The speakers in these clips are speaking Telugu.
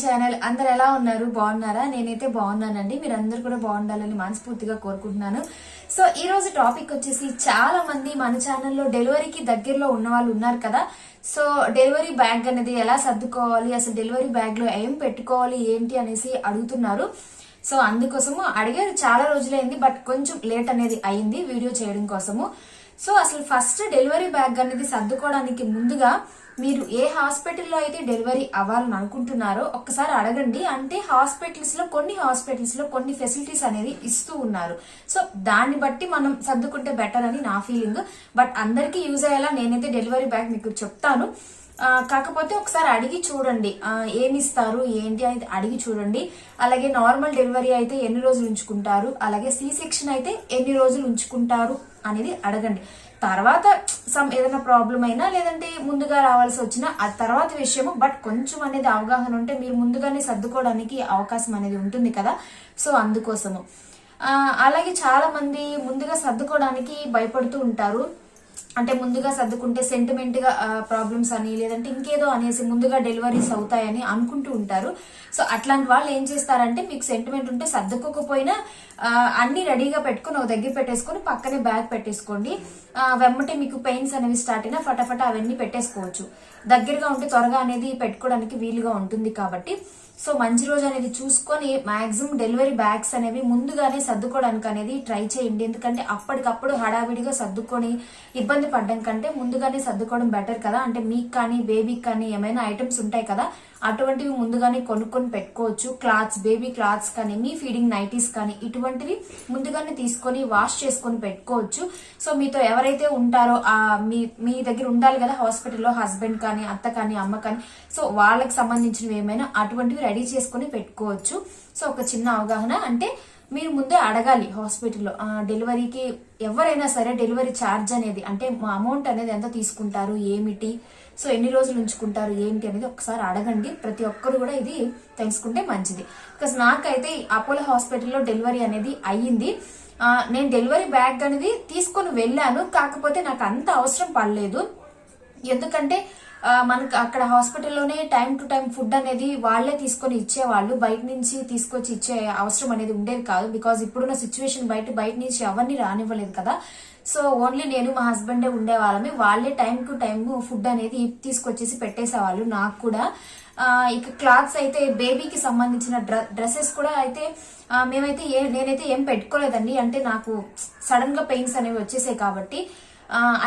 ఛానల్. అందరు ఎలా ఉన్నారు? బాగున్నారా? నేనైతే బాగున్నానండి. మీరందరూ కూడా బాగుండాలని మనస్ఫూర్తిగా కోరుకుంటున్నాను. సో ఈ రోజు టాపిక్ వచ్చేసి, చాలా మంది మన ఛానల్లో డెలివరీకి దగ్గరలో ఉన్న వాళ్ళు ఉన్నారు కదా. సో డెలివరీ బ్యాగ్ అనేది ఎలా సర్దుకోవాలి, అసలు డెలివరీ బ్యాగ్ లో ఏం పెట్టుకోవాలి ఏంటి అనేసి అడుగుతున్నారు. సో అందుకోసము అడిగారు, చాలా రోజులైంది, బట్ కొంచెం లేట్ అనేది అయింది వీడియో చేయడం కోసము. సో అసలు ఫస్ట్ డెలివరీ బ్యాగ్ అనేది సర్దుకోవడానికి ముందుగా మీరు ఏ హాస్పిటల్లో అయితే డెలివరీ అవ్వాలని అనుకుంటున్నారో ఒక్కసారి అడగండి. అంటే కొన్ని హాస్పిటల్స్ లో కొన్ని ఫెసిలిటీస్ అనేది ఇస్తూ ఉన్నారు. సో దాన్ని బట్టి మనం సర్దుకుంటే బెటర్ అని నా ఫీలింగ్. బట్ అందరికీ యూజ్ అయ్యేలా నేనైతే డెలివరీ బ్యాగ్ మీకు చెప్తాను. కాకపోతే ఒకసారి అడిగి చూడండి, ఏమి ఇస్తారు ఏంటి అనేది అడిగి చూడండి. అలాగే నార్మల్ డెలివరీ అయితే ఎన్ని రోజులు ఉంచుకుంటారు, అలాగే సి సెక్షన్ అయితే ఎన్ని రోజులు ఉంచుకుంటారు అనేది అడగండి. తర్వాత ఏదైనా ప్రాబ్లం అయినా లేదంటే ముందుగా రావాల్సి వచ్చినా అది తర్వాత విషయము. బట్ కొంచెం అనేది అవగాహన ఉంటే మీరు ముందుగానే సర్దుకోవడానికి అవకాశం అనేది ఉంటుంది కదా. సో అందుకోసము అలాగే చాలా మంది ముందుగా సర్దుకోవడానికి భయపడుతూ ఉంటారు. అంటే ముందుగా సర్దుకుంటే సెంటిమెంట్ గా ప్రాబ్లమ్స్ అని లేదంటే ఇంకేదో అనేసి ముందుగా డెలివరీస్ అవుతాయని అనుకుంటూ ఉంటారు. సో అట్లాంటి వాళ్ళు ఏం చేస్తారంటే, మీకు సెంటిమెంట్ ఉంటే సర్దుకోకపోయినా అన్ని రెడీగా పెట్టుకుని ఒక దగ్గర పెట్టేసుకొని పక్కనే బ్యాగ్ పెట్టేసుకోండి. వెమ్మటే మీకు పెయిన్స్ అనేవి స్టార్ట్ అయినా ఫటాఫట అవన్నీ పెట్టేసుకోవచ్చు. దగ్గరగా ఉంటే త్వరగా అనేది పెట్టుకోవడానికి వీలుగా ఉంటుంది కాబట్టి. సో మంచి రోజు అనేది చూసుకొని మాక్సిమం డెలివరీ బ్యాగ్స్ అనేవి ముందుగానే సర్దుకోవడానికి అనేది ట్రై చేయండి. ఎందుకంటే అప్పటికప్పుడు హడావిడిగా సర్దుకొని ఇబ్బంది పడడం కంటే ముందుగానే సర్దుకోవడం బెటర్ కదా. అంటే మీకు కానీ బేబీకి కానీ ఏమైనా ఐటమ్స్ ఉంటాయి కదా, అటువంటివి ముందుగానే కొనుక్కొని పెట్టుకోవచ్చు. క్లాత్స్, బేబీ క్లాత్స్ కానీ మీ ఫీడింగ్ నైటీస్ కానీ ఇటువంటివి ముందుగానే తీసుకొని వాష్ చేసుకొని పెట్టుకోవచ్చు. సో మీతో ఎవరైతే ఉంటారో మీ దగ్గర ఉండాలి కదా హాస్పిటల్లో, హస్బెండ్ కానీ అత్త కానీ అమ్మ కానీ, సో వాళ్ళకి సంబంధించినవి ఏమైనా అటువంటివి రెడీ చేసుకుని పెట్టుకోవచ్చు. సో ఒక చిన్న అవగాహన అంటే మీరు ముందే అడగాలి హాస్పిటల్లో. డెలివరీకి ఎవరైనా సరే డెలివరీ ఛార్జ్ అనేది, అంటే మా అమౌంట్ అనేది ఎంత తీసుకుంటారు ఏమిటి, సో ఎన్ని రోజులు ఉంచుకుంటారు ఏంటి అనేది ఒకసారి అడగండి. ప్రతి ఒక్కరు కూడా ఇది తెలుసుకుంటే మంచిది. బికాస్ నాకైతే అపోలో హాస్పిటల్లో డెలివరీ అనేది అయ్యింది. నేను డెలివరీ బ్యాగ్ అనేది తీసుకొని వెళ్ళాను, కాకపోతే నాకు అంత అవసరం పడలేదు. ఎందుకంటే మనకు అక్కడ హాస్పిటల్లోనే టైం టు టైం ఫుడ్ అనేది వాళ్లే తీసుకొని ఇచ్చేవాళ్ళు, బయట నుంచి తీసుకొచ్చి ఇచ్చే అవసరం అనేది ఉండేది కాదు. బికాజ్ ఇప్పుడున్న సిచ్యువేషన్ బయట నుంచి ఎవరిని రానివ్వలేదు కదా. సో ఓన్లీ నేను మా హస్బెండే ఉండేవాళ్ళమి. వాళ్ళే టైం టు టైం ఫుడ్ అనేది తీసుకొచ్చేసి పెట్టేసేవాళ్ళు నాకు కూడా. ఇక క్లాత్స్ అయితే బేబీకి సంబంధించిన డ్రెస్సెస్ కూడా అయితే నేనైతే ఏం పెట్టుకోలేదండి. అంటే నాకు సడన్ గా పెయిన్స్ అనేవి వచ్చేసాయి కాబట్టి.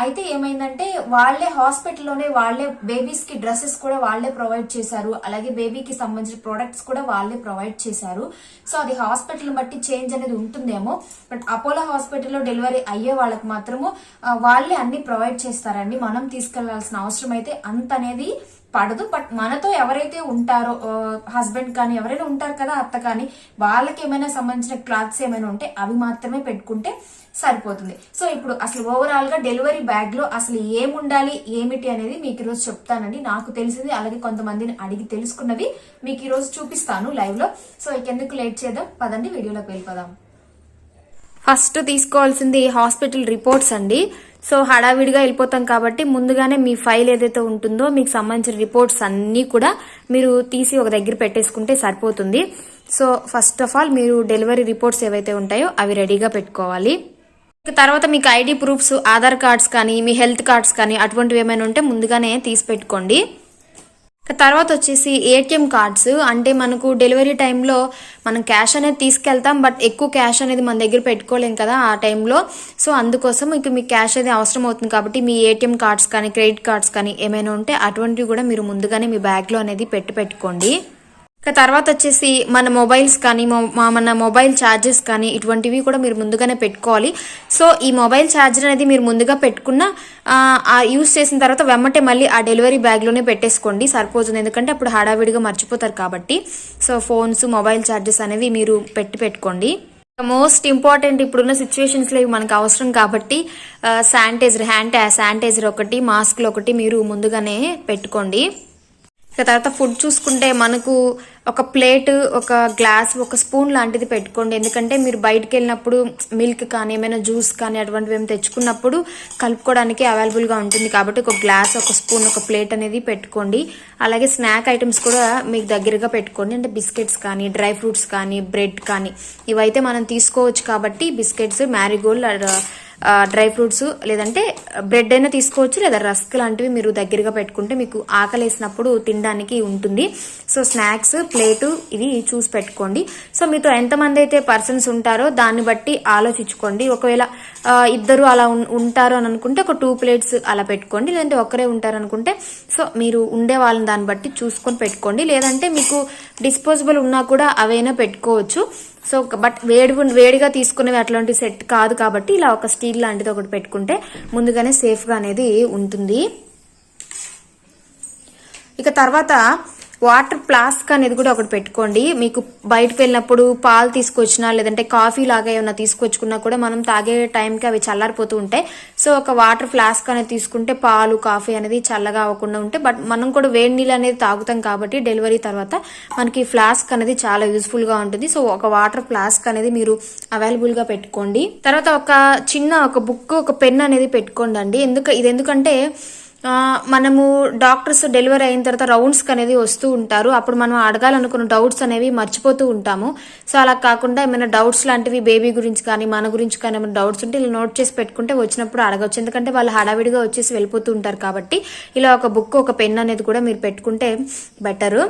అయితే ఏమైందంటే వాళ్లే హాస్పిటల్లోనే వాళ్లే బేబీస్ కి డ్రెస్సెస్ కూడా వాళ్లే ప్రొవైడ్ చేశారు. అలాగే బేబీకి సంబంధించిన ప్రొడక్ట్స్ కూడా వాళ్లే ప్రొవైడ్ చేశారు. సో అది హాస్పిటల్ బట్టి చేంజ్ అనేది ఉంటుందేమో. బట్ అపోలో హాస్పిటల్లో డెలివరీ అయ్యే వాళ్ళకి మాత్రము వాళ్లే అన్ని ప్రొవైడ్ చేస్తారండి. మనం తీసుకెళ్లాల్సిన అవసరం అయితే అంత అనేది పడదు. బట్ మనతో ఎవరైతే ఉంటారో, హస్బెండ్ కానీ ఎవరైనా ఉంటారు కదా, అత్త కానీ, వాళ్ళకి ఏమైనా సంబంధించిన క్లాత్స్ ఏమైనా ఉంటే అవి మాత్రమే పెట్టుకుంటే సరిపోతుంది. సో ఇప్పుడు అసలు ఓవరాల్ గా డెలివరీ బ్యాగ్ లో అసలు ఏముండాలి ఏమిటి అనేది మీకు ఈరోజు చెప్తానండి. నాకు తెలిసింది, అలాగే కొంతమందిని అడిగి తెలుసుకున్నవి మీకు ఈరోజు చూపిస్తాను లైవ్ లో. సో ఇకెందుకు లేట్ చేద్దాం, పదండి వీడియోలోకి వెళ్ళిపోదాం. ఫస్ట్ తీసుకోవాల్సింది హాస్పిటల్ రిపోర్ట్స్ అండి. సో హడావిడిగా వెళ్ళిపోతాం కాబట్టి ముందుగానే మీ ఫైల్ ఏదైతే ఉంటుందో మీకు సంబంధించిన రిపోర్ట్స్ అన్ని కూడా మీరు తీసి ఒక దగ్గర పెట్టేసుకుంటే సరిపోతుంది. సో ఫస్ట్ ఆఫ్ ఆల్ మీరు డెలివరీ రిపోర్ట్స్ ఏవైతే ఉంటాయో అవి రెడీగా పెట్టుకోవాలి. తర్వాత మీకు ఐడి ప్రూఫ్స్, ఆధార్ కార్డ్స్ కానీ మీ హెల్త్ కార్డ్స్ కానీ అటువంటివి ఏమైనా ఉంటే ముందుగానే తీసి పెట్టుకోండి. తర్వాత వచ్చేసి ఏటీఎం కార్డ్స్. అంటే మనకు డెలివరీ టైంలో మనం క్యాష్ అనేది తీసుకెళ్తాం, బట్ ఎక్కువ క్యాష్ అనేది మన దగ్గర పెట్టుకోలేం కదా ఆ టైంలో. సో అందుకోసం ఇక మీకు క్యాష్ అనేది అవసరం అవుతుంది కాబట్టి మీ ఏటీఎం కార్డ్స్ కానీ క్రెడిట్ కార్డ్స్ కానీ ఏమైనా ఉంటే అటువంటివి కూడా మీరు ముందుగానే మీ బ్యాగ్లో అనేది పెట్టుకోండి. తర్వాత వచ్చేసి మన మొబైల్స్ కానీ మన మొబైల్ ఛార్జెస్ కానీ ఇటువంటివి కూడా మీరు ముందుగానే పెట్టుకోవాలి. సో ఈ మొబైల్ ఛార్జర్ అనేది మీరు ముందుగా పెట్టుకున్న యూజ్ చేసిన తర్వాత వెమ్మటే మళ్ళీ ఆ డెలివరీ బ్యాగ్లోనే పెట్టేసుకోండి, సరిపోతుంది. ఎందుకంటే అప్పుడు హడావిడిగా మర్చిపోతారు కాబట్టి. సో ఫోన్స్, మొబైల్ ఛార్జెస్ అనేవి మీరు పెట్టుకోండి. మోస్ట్ ఇంపార్టెంట్ ఇప్పుడున్న సిచ్యువేషన్స్ లో మనకు అవసరం కాబట్టి శానిటైజర్, హ్యాండ్ శానిటైజర్ ఒకటి, మాస్క్లు ఒకటి మీరు ముందుగానే పెట్టుకోండి. తర్వాత ఫుడ్ చూసుకుంటే మనకు ఒక ప్లేట్, ఒక గ్లాస్, ఒక స్పూన్ లాంటిది పెట్టుకోండి. ఎందుకంటే మీరు బయటకు వెళ్ళినప్పుడు మిల్క్ కానీ ఏమైనా జ్యూస్ కానీ అటువంటివి ఏమైనా తెచ్చుకున్నప్పుడు కలుపుకోవడానికి అవైలబుల్గా ఉంటుంది. కాబట్టి ఒక గ్లాస్, ఒక స్పూన్, ఒక ప్లేట్ అనేది పెట్టుకోండి. అలాగే స్నాక్ ఐటమ్స్ కూడా మీకు దగ్గరగా పెట్టుకోండి. అంటే బిస్కెట్స్ కానీ, డ్రై ఫ్రూట్స్ కానీ, బ్రెడ్ కానీ ఇవైతే మనం తీసుకోవచ్చు. కాబట్టి బిస్కెట్స్, మ్యారీగోల్డ్, డ్రై ఫ్రూట్స్ లేదంటే బ్రెడ్ అయినా తీసుకోవచ్చు, లేదా రస్క్ లాంటివి మీరు దగ్గరగా పెట్టుకుంటే మీకు ఆకలి వేసినప్పుడు తినడానికి ఉంటుంది. సో స్నాక్స్, ప్లేటు ఇవి చూసి పెట్టుకోండి. సో మీతో ఎంతమంది అయితే పర్సన్స్ ఉంటారో దాన్ని బట్టి ఆలోచించుకోండి. ఒకవేళ ఇద్దరు అలా ఉంటారు అని అనుకుంటే ఒక 2 ప్లేట్స్ అలా పెట్టుకోండి. లేదంటే ఒకరే ఉంటారు అనుకుంటే సో మీరు ఉండే వాళ్ళని దాన్ని బట్టి చూసుకొని పెట్టుకోండి. లేదంటే మీకు డిస్పోజబుల్ ఉన్నా కూడా అవైనా పెట్టుకోవచ్చు. సో బట్ వేడిగా తీసుకునేవి అట్లాంటి సెట్ కాదు కాబట్టి ఇలా ఒక స్టీల్ లాంటిది ఒకటి పెట్టుకుంటే ముందుగానే సేఫ్గా అనేది ఉంటుంది. ఇక తర్వాత వాటర్ ఫ్లాస్క్ అనేది కూడా ఒకటి పెట్టుకోండి. మీకు బయటకు వెళ్ళినప్పుడు పాలు తీసుకొచ్చినా లేదంటే కాఫీ లాగా ఏమైనా తీసుకొచ్చుకున్నా కూడా మనం తాగే టైంకి అవి చల్లారిపోతూ ఉంటాయి. సో ఒక వాటర్ ఫ్లాస్క్ అనేది తీసుకుంటే పాలు, కాఫీ అనేది చల్లగా అవ్వకుండా ఉంటాయి. బట్ మనం కూడా వేడి నీళ్ళు అనేది తాగుతాం కాబట్టి డెలివరీ తర్వాత మనకి ఫ్లాస్క్ అనేది చాలా యూస్ఫుల్ గా ఉంటుంది. సో ఒక వాటర్ ఫ్లాస్క్ అనేది మీరు అవైలబుల్ గా పెట్టుకోండి. తర్వాత ఒక బుక్, ఒక పెన్ అనేది పెట్టుకోండి. ఎందుకంటే మనము డాక్టర్స్ డెలివరీ అయిన తర్వాత రౌండ్స్ అనేది వస్తూ ఉంటారు. అప్పుడు మనం అడగాలనుకున్న డౌట్స్ అనేవి మర్చిపోతూ ఉంటాము. సో అలా కాకుండా ఏమైనా డౌట్స్ లాంటివి బేబీ గురించి కానీ మన గురించి కానీ ఏమైనా డౌట్స్ ఉంటే ఇలా నోట్ చేసి పెట్టుకుంటే వచ్చినప్పుడు అడగవచ్చు. ఎందుకంటే వాళ్ళు హడావిడిగా వచ్చేసి వెళ్ళిపోతూ ఉంటారు కాబట్టి ఇలా ఒక బుక్, ఒక పెన్ అనేది కూడా మీరు పెట్టుకుంటే బెటరు.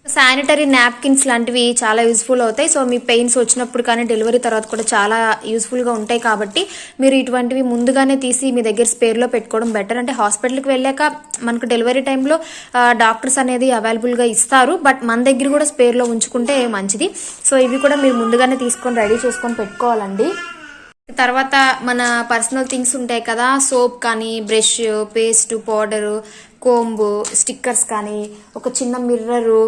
శానిటరీ నాప్కిన్స్ లాంటివి చాలా యూస్ఫుల్ అవుతాయి. సో మీ పెయిన్స్ వచ్చినప్పుడు కానీ డెలివరీ తర్వాత కూడా చాలా యూస్ఫుల్గా ఉంటాయి. కాబట్టి మీరు ఇటువంటివి ముందుగానే తీసి మీ దగ్గర స్పేర్లో పెట్టుకోవడం బెటర్. అంటే హాస్పిటల్కి వెళ్ళాక మనకు డెలివరీ టైంలో డాక్టర్స్ అనేది అవైలబుల్గా ఇస్తారు. బట్ మన దగ్గర కూడా స్పేర్లో ఉంచుకుంటే మంచిది. సో ఇవి కూడా మీరు ముందుగానే తీసుకొని రెడీ చేసుకొని పెట్టుకోవాలండి. తర్వాత మన పర్సనల్ థింగ్స్ ఉంటాయి కదా, సోప్ కానీ, బ్రష్, పేస్ట్, పౌడరు, కోంబు, స్టిక్కర్స్ కానీ, ఒక చిన్న మిర్రరు,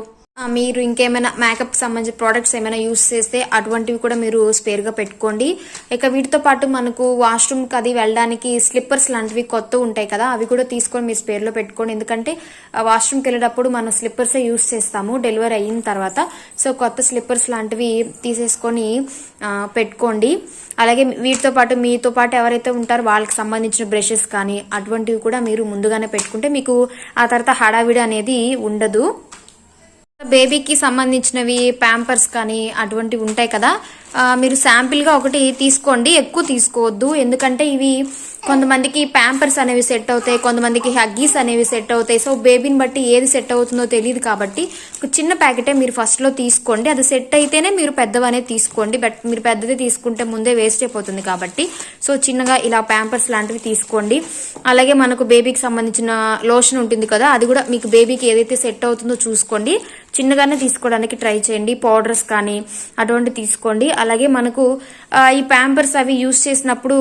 మీరు ఇంకేమైనా మేకప్ సంబంధించిన ప్రోడక్ట్స్ ఏమైనా యూస్ చేస్తే అటువంటివి కూడా మీరు స్పేర్గా పెట్టుకోండి. ఇక వీటితో పాటు మనకు వాష్రూమ్కి అది వెళ్ళడానికి స్లిప్పర్స్ లాంటివి కొత్త ఉంటాయి కదా, అవి కూడా తీసుకొని మీరు స్పేర్లో పెట్టుకోండి. ఎందుకంటే వాష్రూమ్కి వెళ్ళేటప్పుడు మనం స్లిప్పర్సే యూస్ చేస్తాము డెలివరీ అయిన తర్వాత. సో కొత్త స్లిప్పర్స్ లాంటివి తీసేసుకొని పెట్టుకోండి. అలాగే వీటితో పాటు మీతో పాటు ఎవరైతే ఉంటారో వాళ్ళకి సంబంధించిన బ్రషెస్ కానీ అటువంటివి కూడా మీరు ముందుగానే పెట్టుకుంటే మీకు ఆ తర్వాత హడావిడి అనేది ఉండదు. బేబీకి సంబంధించినవి ప్యాంపర్స్ కానీ అటువంటివి ఉంటాయి కదా, మీరు శాంపిల్గా ఒకటి తీసుకోండి, ఎక్కువ తీసుకోవద్దు. ఎందుకంటే ఇవి కొంతమందికి ప్యాంపర్స్ అనేవి సెట్ అవుతాయి, కొంతమందికి హగ్గీస్ అనేవి సెట్ అవుతాయి. సో బేబీని బట్టి ఏది సెట్ అవుతుందో తెలియదు కాబట్టి ఒక చిన్న ప్యాకెటే మీరు ఫస్ట్లో తీసుకోండి. అది సెట్ అయితేనే మీరు పెద్దవనేది తీసుకోండి. బట్ మీరు పెద్దది తీసుకుంటే ముందే వేస్ట్ అయిపోతుంది కాబట్టి సో చిన్నగా ఇలా ప్యాంపర్స్ లాంటివి తీసుకోండి. అలాగే మనకు బేబీకి సంబంధించిన లోషన్ ఉంటుంది కదా, అది కూడా మీకు బేబీకి ఏదైతే సెట్ అవుతుందో చూసుకోండి, చిన్నగానే తీసుకోవడానికి ట్రై చేయండి. పౌడర్స్ కానీ అటువంటి తీసుకోండి. అలాగే మనకు ఈ ప్యాంపర్స్ అవి యూస్ చేసినప్పుడు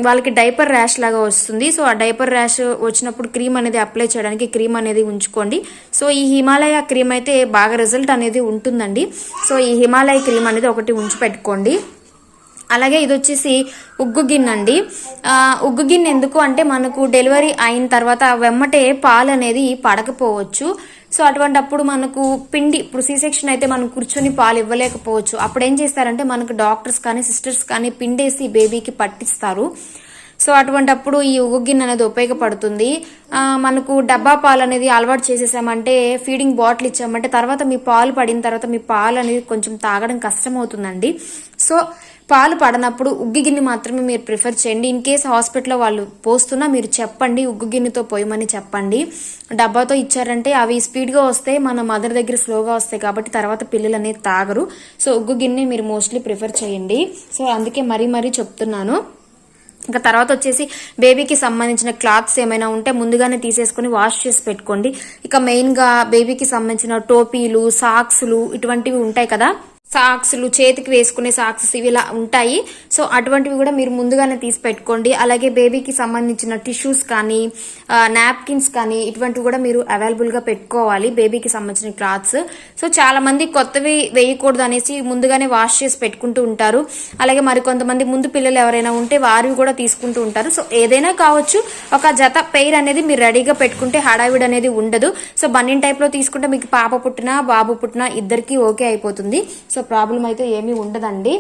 వాళ్ళకి డైపర్ ర్యాష్ లాగా వస్తుంది. సో ఆ డైపర్ ర్యాష్ వచ్చినప్పుడు క్రీమ్ అనేది అప్లై చేయడానికి క్రీమ్ అనేది ఉంచుకోండి. సో ఈ హిమాలయ క్రీమ్ అయితే బాగా రిజల్ట్ అనేది ఉంటుందండి. సో ఈ హిమాలయ క్రీమ్ అనేది ఒకటి ఉంచి పెట్టుకోండి. అలాగే ఇది వచ్చేసి ఉగ్గు గిన్నె అండి. ఉగ్గు గిన్నె ఎందుకు అంటే మనకు డెలివరీ అయిన తర్వాత వెమ్మటే పాలు అనేది పడకపోవచ్చు. సో అటువంటప్పుడు మనకు పిండి, ఇప్పుడు సీ సెక్షన్ అయితే మనం కూర్చొని పాలు ఇవ్వలేకపోవచ్చు. అప్పుడు ఏం చేస్తారంటే మనకు డాక్టర్స్ కానీ సిస్టర్స్ కానీ పిండేసి బేబీకి పట్టిస్తారు. సో అటువంటప్పుడు ఈ ఉగ్గు గిన్నె అనేది ఉపయోగపడుతుంది. మనకు డబ్బా పాలు అనేది అలవాటు చేసేసామంటే, ఫీడింగ్ బాటిల్ ఇచ్చామంటే తర్వాత మీ పాలు పడిన తర్వాత మీ పాలు అనేది కొంచెం తాగడం కష్టం అవుతుందండి. సో పాలు పడనప్పుడు ఉగ్గు గిన్నె మాత్రమే మీరు ప్రిఫర్ చేయండి. ఇన్ కేస్ హాస్పిటల్లో వాళ్ళు పోస్తున్నా మీరు చెప్పండి, ఉగ్గు గిన్నెతో పోయమని చెప్పండి. డబ్బాతో ఇచ్చారంటే అవి స్పీడ్గా వస్తాయి, మన మదర్ దగ్గర స్లోగా వస్తాయి కాబట్టి తర్వాత పిల్లలు అనేది తాగరు. సో ఉగ్గు గిన్నె మీరు మోస్ట్లీ ప్రిఫర్ చేయండి. సో అందుకే మరీ చెప్తున్నాను. ఇంకా తర్వాత వచ్చేసి బేబీకి సంబంధించిన క్లాత్స్ ఏమైనా ఉంటే ముందుగానే తీసేసుకుని వాష్ చేసి పెట్టుకోండి. ఇక మెయిన్గా బేబీకి సంబంధించిన టోపీలు, సాక్స్లు ఇటువంటివి ఉంటాయి కదా, సాక్స్లు, చేతికి వేసుకునే సాక్స్ ఇవి ఇలా ఉంటాయి. సో అటువంటివి కూడా మీరు ముందుగానే తీసి పెట్టుకోండి. అలాగే బేబీకి సంబంధించిన టిష్యూస్ కానీ నాప్కిన్స్ కానీ ఇటువంటివి కూడా మీరు అవైలబుల్ గా పెట్టుకోవాలి, బేబీకి సంబంధించిన క్లాత్స్. సో చాలా మంది కొత్తవి వేయకూడదు అనేసి ముందుగానే వాష్ చేసి పెట్టుకుంటూ ఉంటారు. అలాగే మరి కొంతమంది ముందు పిల్లలు ఎవరైనా ఉంటే వారివి కూడా తీసుకుంటూ ఉంటారు. సో ఏదైనా కావచ్చు, ఒక జత పెయిర్ అనేది మీరు రెడీగా పెట్టుకుంటే హడావిడి అనేది ఉండదు. సో బన్నిన్ టైప్ లో తీసుకుంటే మీకు పాప పుట్టినా బాబు పుట్టినా ఇద్దరికి ఓకే అయిపోతుంది. సో ప్రాబ్లం అయితే ఏమీ ఉండదండి.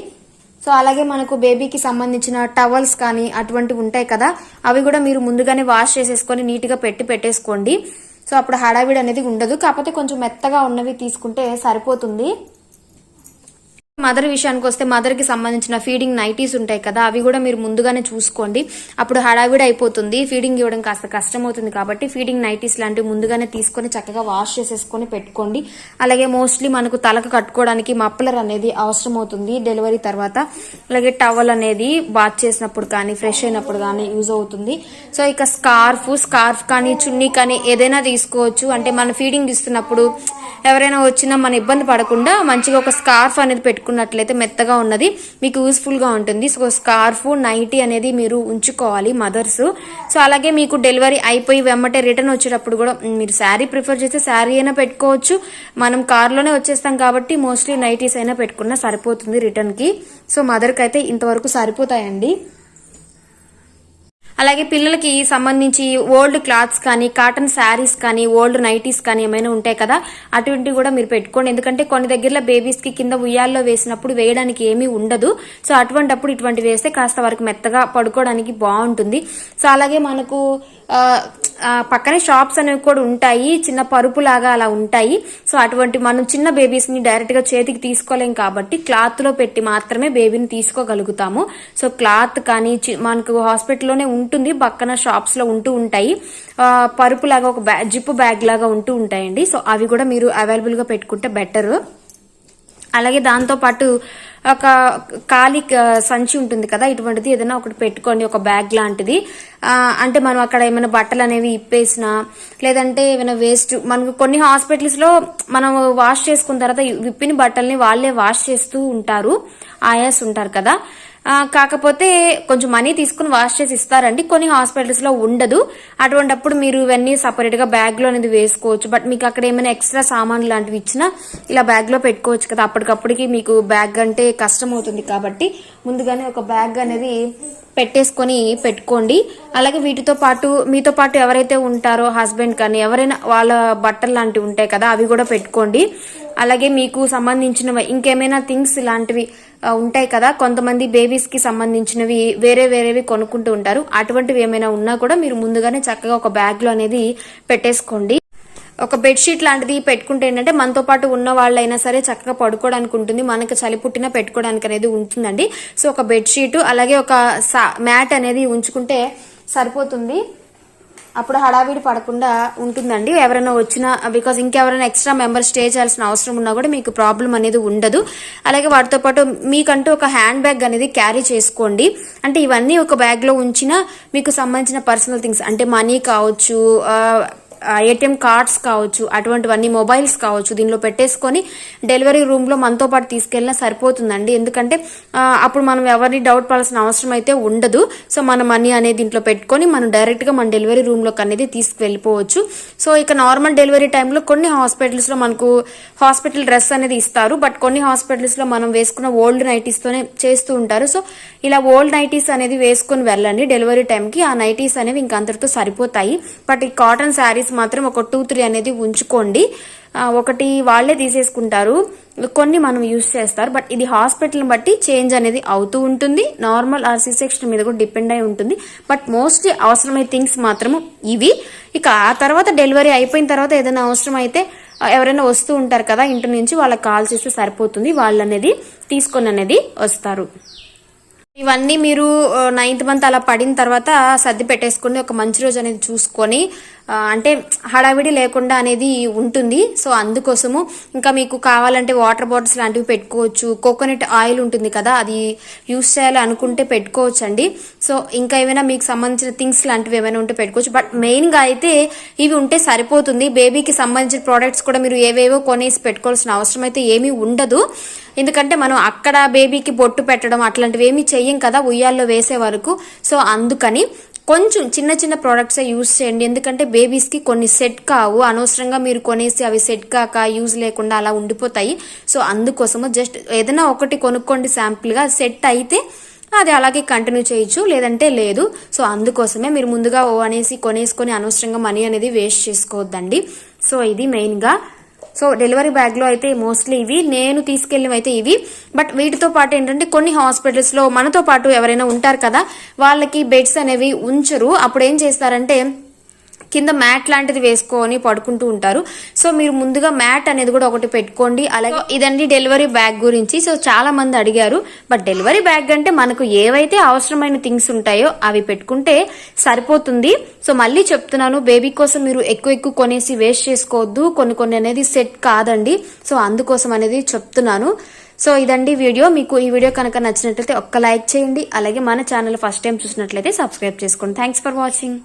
సో అలాగే మనకు బేబీకి సంబంధించిన టవల్స్ కానీ అటువంటివి ఉంటాయి కదా, అవి కూడా మీరు ముందుగానే వాష్ చేసేసుకొని నీట్గా పెట్టేసుకోండి. సో అప్పుడు హడావిడి అనేది ఉండదు. కాకపోతే కొంచెం మెత్తగా ఉన్నవి తీసుకుంటే సరిపోతుంది. మదర్ విషయానికి వస్తే మదర్ కి సంబంధించిన ఫీడింగ్ నైటీస్ ఉంటాయి కదా, అవి కూడా మీరు ముందుగానే చూసుకోండి. అప్పుడు హడావిడి అయిపోతుంది, ఫీడింగ్ ఇవ్వడం కాస్త కష్టం అవుతుంది. కాబట్టి ఫీడింగ్ నైటీస్ లాంటివి ముందుగానే తీసుకొని చక్కగా వాష్ చేసేసుకొని పెట్టుకోండి. అలాగే మోస్ట్లీ మనకు తలకు కట్టుకోవడానికి మఫ్లర్ అనేది అవసరం అవుతుంది డెలివరీ తర్వాత. అలాగే టవల్ అనేది బాత్ చేసినప్పుడు కానీ ఫ్రెష్ అయినప్పుడు కానీ యూజ్ అవుతుంది. సో ఇక స్కార్ఫ్ కానీ చున్నీ కానీ ఏదైనా తీసుకోవచ్చు. అంటే మన ఫీడింగ్ ఇస్తున్నప్పుడు ఎవరైనా వచ్చినా మన ఇబ్బంది పడకుండా మంచిగా ఒక స్కార్ఫ్ అనేది పెట్టుకున్నట్లయితే మెత్తగా ఉన్నది మీకు యూస్ఫుల్ గా ఉంటుంది. సో స్కార్ఫ్, నైటీ అనేది మీరు ఉంచుకోవాలి మదర్స్. సో అలాగే మీకు డెలివరీ అయిపోయి వెమ్మటే రిటర్న్ వచ్చేటప్పుడు కూడా మీరు శారీ ప్రిఫర్ చేస్తే శారీ అయినా పెట్టుకోవచ్చు. మనం కార్లోనే వచ్చేస్తాం కాబట్టి మోస్ట్లీ నైటీస్ అయినా పెట్టుకున్నా సరిపోతుంది రిటర్న్ కి. సో మదర్ కి అయితే ఇంతవరకు సరిపోతాయండి. అలాగే పిల్లలకి సంబంధించి ఓల్డ్ క్లాత్స్ కానీ కాటన్ శారీస్ కానీ ఓల్డ్ నైటీస్ కానీ ఏమైనా ఉంటాయి కదా, అటువంటివి కూడా మీరు పెట్టుకోండి. ఎందుకంటే కొన్ని దగ్గరలో బేబీస్ కి కింద ఉయ్యాల్లో వేసినప్పుడు వేయడానికి ఏమీ ఉండదు. సో అటువంటిప్పుడు ఇటువంటివి వేస్తే కాస్త వరకు మెత్తగా పడుకోవడానికి బాగుంటుంది. సో అలాగే మనకు పక్కనే షాప్స్ అనేవి కూడా ఉంటాయి, చిన్న పరుపు లాగా అలా ఉంటాయి. సో అటువంటి మనం చిన్న బేబీస్ ని డైరెక్ట్ గా చేతికి తీసుకోలేం కాబట్టి క్లాత్ లో పెట్టి మాత్రమే బేబీని తీసుకోగలుగుతాము. సో క్లాత్ కానీ మనకు హాస్పిటల్లోనే ఉంటుంది, పక్కన షాప్స్ లో ఉంటూ ఉంటాయి. పరుపు లాగా ఒక జిప్ బ్యాగ్ లాగా ఉంటూ ఉంటాయండి. సో అవి కూడా మీరు అవైలబుల్ గా పెట్టుకుంటే బెటర్. అలాగే దాంతో పాటు ఒక ఖాళీ సంచి ఉంటుంది కదా, ఇటువంటిది ఏదైనా ఒకటి పెట్టుకోండి, ఒక బ్యాగ్ లాంటిది. అంటే మనం అక్కడ ఏమైనా బట్టలు అనేవి ఇప్పేసినా లేదంటే ఏమైనా వేస్ట్, మనకు కొన్ని హాస్పిటల్స్ లో మనం వాష్ చేసుకున్న తర్వాత విప్పిన బట్టల్ని వాళ్ళే వాష్ చేస్తూ ఉంటారు, ఆయాస్ ఉంటారు కదా. కాకపోతే కొంచెం మనీ తీసుకుని వాష్ చేసి ఇస్తారండి, కొన్ని హాస్పిటల్స్ లో ఉండదు. అటువంటిప్పుడు మీరు ఇవన్నీ సపరేట్ గా బ్యాగ్ లో అనేది వేసుకోవచ్చు. బట్ మీకు అక్కడ ఏమైనా ఎక్స్ట్రా సామాన్లు లాంటివి ఇచ్చినా ఇలా బ్యాగ్ లో పెట్టుకోవచ్చు కదా, అప్పటికప్పటికి మీకు బ్యాగ్ అంటే కష్టం అవుతుంది. కాబట్టి ముందుగానే ఒక బ్యాగ్ అనేది పెట్టేసుకొని పెట్టుకోండి. అలాగే వీటితో పాటు మీతో పాటు ఎవరైతే ఉంటారో హస్బెండ్ కానీ ఎవరైనా వాళ్ళ బట్టలు లాంటివి ఉంటాయి కదా, అవి కూడా పెట్టుకోండి. అలాగే మీకు సంబంధించిన ఇంకేమైనా థింగ్స్ ఇలాంటివి ఉంటాయి కదా, కొంతమంది బేబీస్ కి సంబంధించినవి వేరేవి కొనుక్కుంటూ ఉంటారు. అటువంటివి ఏమైనా ఉన్నా కూడా మీరు ముందుగానే చక్కగా ఒక బ్యాగ్ లో అనేది పెట్టేసుకోండి. ఒక బెడ్షీట్ లాంటిది పెట్టుకుంటే ఏంటంటే మనతో పాటు ఉన్న వాళ్ళైనా సరే చక్కగా పడుకోవడానికి ఉంటుంది, మనకి చలి పుట్టినా పెట్టుకోవడానికి అనేది ఉంటుందండి. సో ఒక బెడ్షీట్ అలాగే ఒక మ్యాట్ అనేది ఉంచుకుంటే సరిపోతుంది, అప్పుడు హడావిడి పడకుండా ఉంటుందండి. ఎవరైనా వచ్చినా బికాజ్ ఇంకెవరైనా ఎక్స్ట్రా మెంబర్స్ స్టే చేయాల్సిన అవసరం ఉన్నా కూడా మీకు ప్రాబ్లం అనేది ఉండదు. అలాగే వాటితో పాటు మీకంటూ ఒక హ్యాండ్ బ్యాగ్ అనేది క్యారీ చేసుకోండి. అంటే ఇవన్నీ ఒక బ్యాగ్ లో ఉంచినా మీకు సంబంధించిన పర్సనల్ థింగ్స్ అంటే మనీ కావచ్చు, ఏటీఎం కార్డ్స్ కావచ్చు, అటువంటివన్నీ మొబైల్స్ కావచ్చు దీనిలో పెట్టేసుకొని డెలివరీ రూమ్ లో మనతో పాటు తీసుకెళ్ళినా సరిపోతుందండి. ఎందుకంటే అప్పుడు మనం ఎవరిని డౌట్ పడాల్సిన అవసరం అయితే ఉండదు. సో మన మనీ అనేది దీంట్లో పెట్టుకొని మనం డైరెక్ట్ గా మన డెలివరీ రూమ్ లోకి అనేది తీసుకువెళ్ళిపోవచ్చు. సో ఇక నార్మల్ డెలివరీ టైంలో కొన్ని హాస్పిటల్స్ లో మనకు హాస్పిటల్ డ్రెస్ అనేది ఇస్తారు, బట్ కొన్ని హాస్పిటల్స్ లో మనం వేసుకున్న ఓల్డ్ నైటీస్ తోనే చేస్తూ ఉంటారు. సో ఇలా ఓల్డ్ నైటీస్ అనేది వేసుకుని వెళ్ళండి డెలివరీ టైంకి. ఆ నైటీస్ అనేవి ఇంకా అంతటితో సరిపోతాయి. బట్ ఈ కాటన్ శారీస్ మాత్రం ఒక 2-3 అనేది ఉంచుకోండి. ఒకటి వాళ్లే తీసేసుకుంటారు, కొన్ని మనం యూజ్ చేస్తారు. బట్ ఇది హాస్పిటల్ బట్టి చేంజ్ అనేది అవుతూ ఉంటుంది, నార్మల్ ఆర్ సి సెక్షన్ మీద కూడా డిపెండ్ అయి ఉంటుంది. బట్ మోస్ట్లీ అవసరమయ్యే థింగ్స్ మాత్రం ఇవి. ఇక ఆ తర్వాత డెలివరీ అయిపోయిన తర్వాత ఏదైనా అవసరం అయితే ఎవరైనా వస్తూ ఉంటారు కదా ఇంటి నుంచి, వాళ్ళకి కాల్ చేస్తే సరిపోతుంది, వాళ్ళు అనేది తీసుకొని అనేది వస్తారు. ఇవన్నీ మీరు 9th మంత్ అలా పడిన తర్వాత సర్ది పెట్టేసుకుని ఒక మంచి రోజు అనేది చూసుకొని అంటే హడావిడి లేకుండా అనేది ఉంటుంది. సో అందుకోసము ఇంకా మీకు కావాలంటే వాటర్ బాటిల్స్ లాంటివి పెట్టుకోవచ్చు. కోకోనట్ ఆయిల్ ఉంటుంది కదా, అది యూస్ చేయాలి అనుకుంటే పెట్టుకోవచ్చు అండి. సో ఇంకా ఏమైనా మీకు సంబంధించిన థింగ్స్ లాంటివి ఏమైనా ఉంటే పెట్టుకోవచ్చు. బట్ మెయిన్ గా అయితే ఇవి ఉంటే సరిపోతుంది. బేబీకి సంబంధించిన ప్రోడక్ట్స్ కూడా మీరు ఏవేవో కొనేసి పెట్టుకోవాల్సిన అవసరం అయితే ఏమీ ఉండదు. ఎందుకంటే మనం అక్కడ బేబీకి బొట్టు పెట్టడం అట్లాంటివి ఏమీ చెయ్యం కదా ఉయ్యాల్లో వేసే వరకు. సో అందుకని కొంచెం చిన్న చిన్న ప్రోడక్ట్స్ యూజ్ చేయండి. ఎందుకంటే బేబీస్ కి కొన్ని సెట్ కావు, అనవసరంగా మీరు కొనేసి అవి సెట్ కాక యూజ్ లేకుండా అలా ఉండిపోతాయి. సో అందుకోసము జస్ట్ ఏదైనా ఒకటి కొనుక్కోండి శాంపుల్ గా, సెట్ అయితే అది అలాగే కంటిన్యూ చేయొచ్చు, లేదంటే లేదు. సో అందుకోసమే మీరు ముందుగా అనేసి కొనేసుకొని అనవసరంగా మనీ అనేది వేస్ట్ చేసుకోవద్దండి. సో ఇది మెయిన్ గా. సో డెలివరీ బ్యాగ్ లో అయితే మోస్ట్లీ ఇవి నేను తీసుకెళ్ళినవి అయితే ఇవి. బట్ వీటితో పాటు ఏంటంటే కొన్ని హాస్పిటల్స్ లో మనతో పాటు ఎవరైనా ఉంటారు కదా, వాళ్ళకి బెడ్స్ అనేవి ఉంచరు. అప్పుడు ఏం చేస్తారంటే కింద మ్యాట్ లాంటిది వేసుకొని పడుకుంటూ ఉంటారు. సో మీరు ముందుగా మ్యాట్ అనేది కూడా ఒకటి పెట్టుకోండి. అలాగే ఇదండి డెలివరీ బ్యాగ్ గురించి. సో చాలా మంది అడిగారు. బట్ డెలివరీ బ్యాగ్ అంటే మనకు ఏవైతే అవసరమైన థింగ్స్ ఉంటాయో అవి పెట్టుకుంటే సరిపోతుంది. సో మళ్ళీ చెప్తున్నాను, బేబీ కోసం మీరు ఎక్కువ కొనేసి వేస్ట్ చేసుకోవద్దు. కొన్ని అనేది సెట్ కాదండి. సో అందుకోసం అనేది చెప్తున్నాను. సో ఇదండి వీడియో. మీకు ఈ వీడియో కనుక నచ్చినట్లయితే ఒక్క లైక్ చేయండి. అలాగే మన ఛానల్ ఫస్ట్ టైం చూసినట్లయితే సబ్స్క్రైబ్ చేసుకోండి. Thanks for watching.